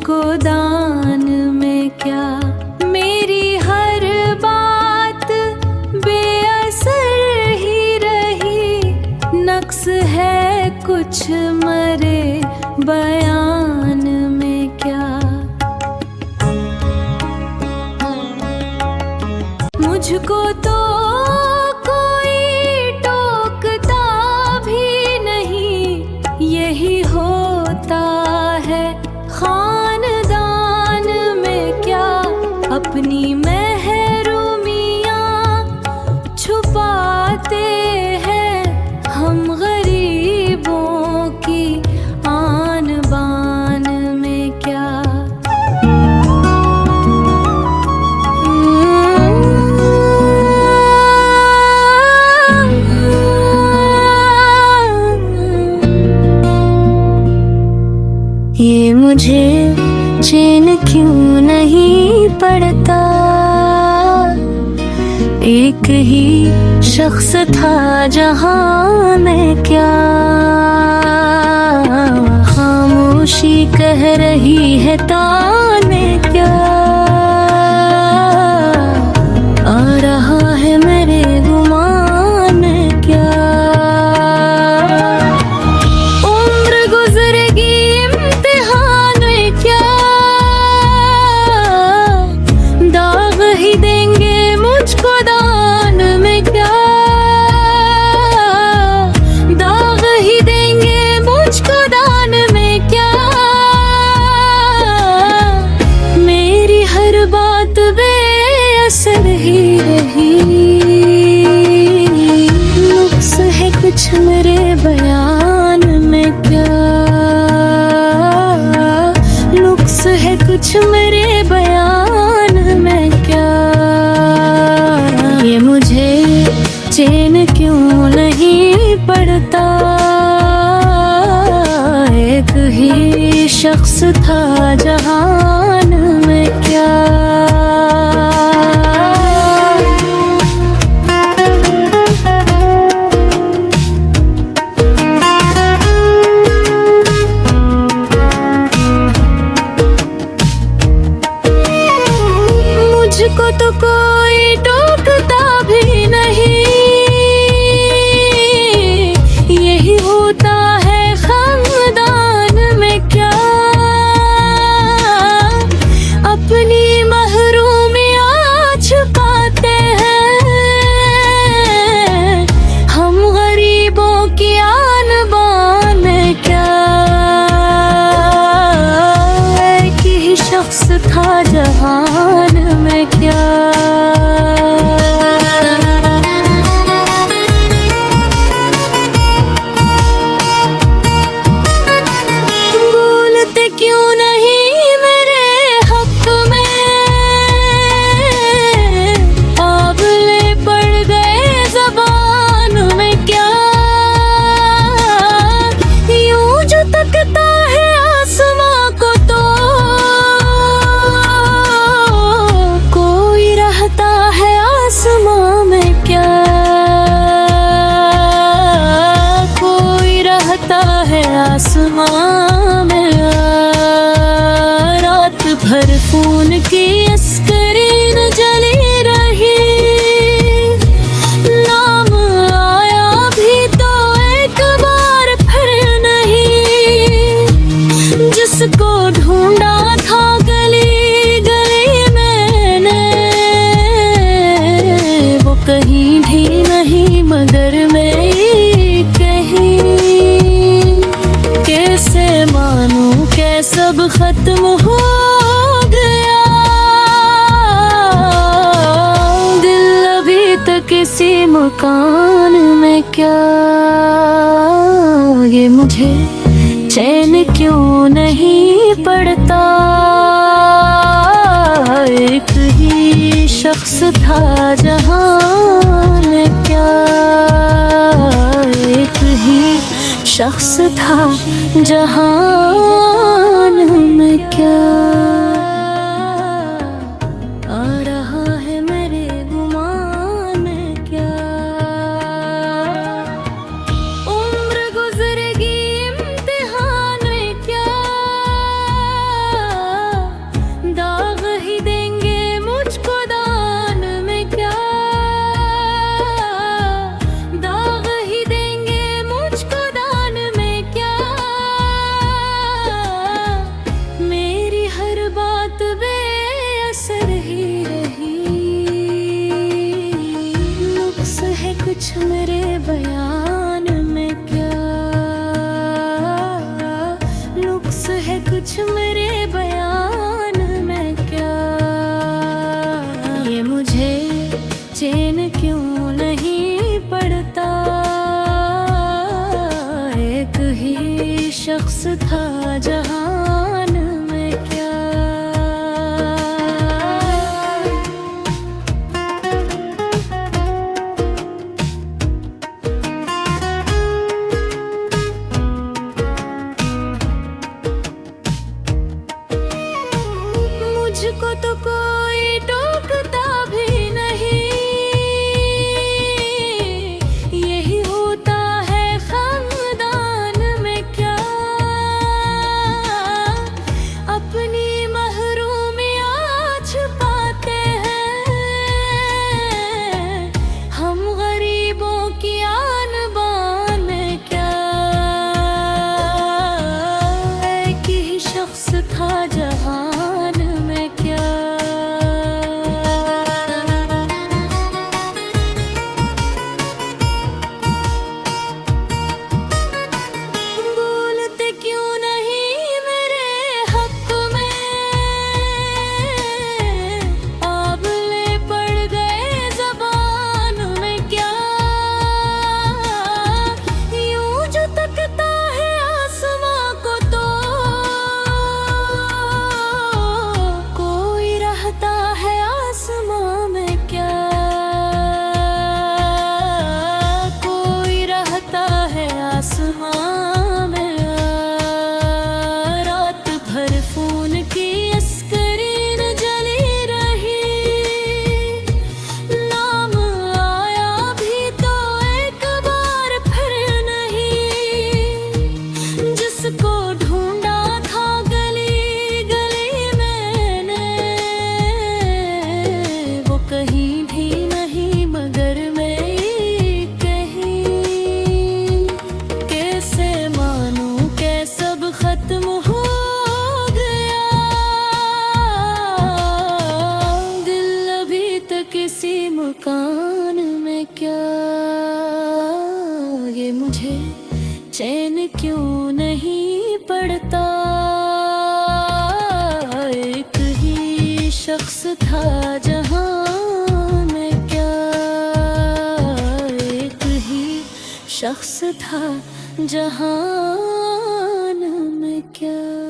मुझको दान में क्या, मेरी हर बात बेअसर ही रही। नक्स है कुछ मरे बयान में क्या, मुझको तो कोई टोकता भी नहीं। यही होता है खानदान में क्या, अपनी महरूमियाँ छुपाते हैं हम गरीबों की आन बान में क्या। ये मुझे चैन क्यों नहीं पड़ता, एक ही शख्स था जहां में क्या। खामोशी कह रही है ताने क्या, आ रहा है मेरे गुमान क्या। बेअसर ही रही, नुक्स है कुछ मेरे बयान में क्या, नुक्स है कुछ मेरे बयान में क्या। ये मुझे चैन क्यों नहीं पड़ता, एक ही शख्स था जहान में क्या। मुझको तो कोई टोकता भी नहीं, यही होता है खानदान में क्या। अपनी महरूमियाँ छुपाते हैं हम गरीबों की आन बान में क्या। एक ही शख्स था जहान में क्या। बोलते क्यों नहीं मेरे हक में, आबले पड़ गए ज़बान में क्या। यूं जो तकता है आसमां को तो कोई रहता है आसमां में क्या, कोई रहता है आसमां में। रात भर खून की स्क्रीन जली रही, नाम आया भी तो एक बार फिर नहीं। जिसको ढूंढा था गली गली मैंने, वो कहीं भी नहीं मगर मैं कहीं। कैसे मानूं के सब खत्म हो गया, दिल अभी तक इसी मकान में क्या। ये मुझे चैन क्यों नहीं पड़ता, एक ही शख्स था जहां में क्या। एक ही शख्स था जहान में क्या। आ रहा है मेरे गुमान में क्या। उम्र गुजरेगी इम्तिहान में क्या। बयान में क्या नुक्स है कुछ मेरे बयान में क्या। ये मुझे चैन क्यों नहीं पड़ता, एक ही शख्स था जहान में क्या। मुझको तो कोई टोकता भी नहीं, यही होता है खानदान में क्या। अपनी महरूमियाँ छुपाते हैं हम गरीबों की आन बान में क्या। एक ही शख्स था जहान में क्या। बोलते क्यों नहीं मेरे हक में, आबले पड़ गए ज़बान में क्या। यूं जो तकता है आसमां को तो कोई रहता है आसमां में क्या। कोई रहता है आसमां में। रात भर खून की अस्करीन जली रही, नाम आया भी तो एक बार फिर नहीं। जिसको ढूंढा था गली गली मैंने, वो कहीं भी नहीं मगर मैं ही कहीं। कैसे मानूं के सब खत्म हो गया, दिल अभी तक किसी मकान में क्या। ये मुझे चैन क्यों नहीं पड़ता, एक ही शख्स था जहां में क्या। एक ही शख्स था जहान में क्या।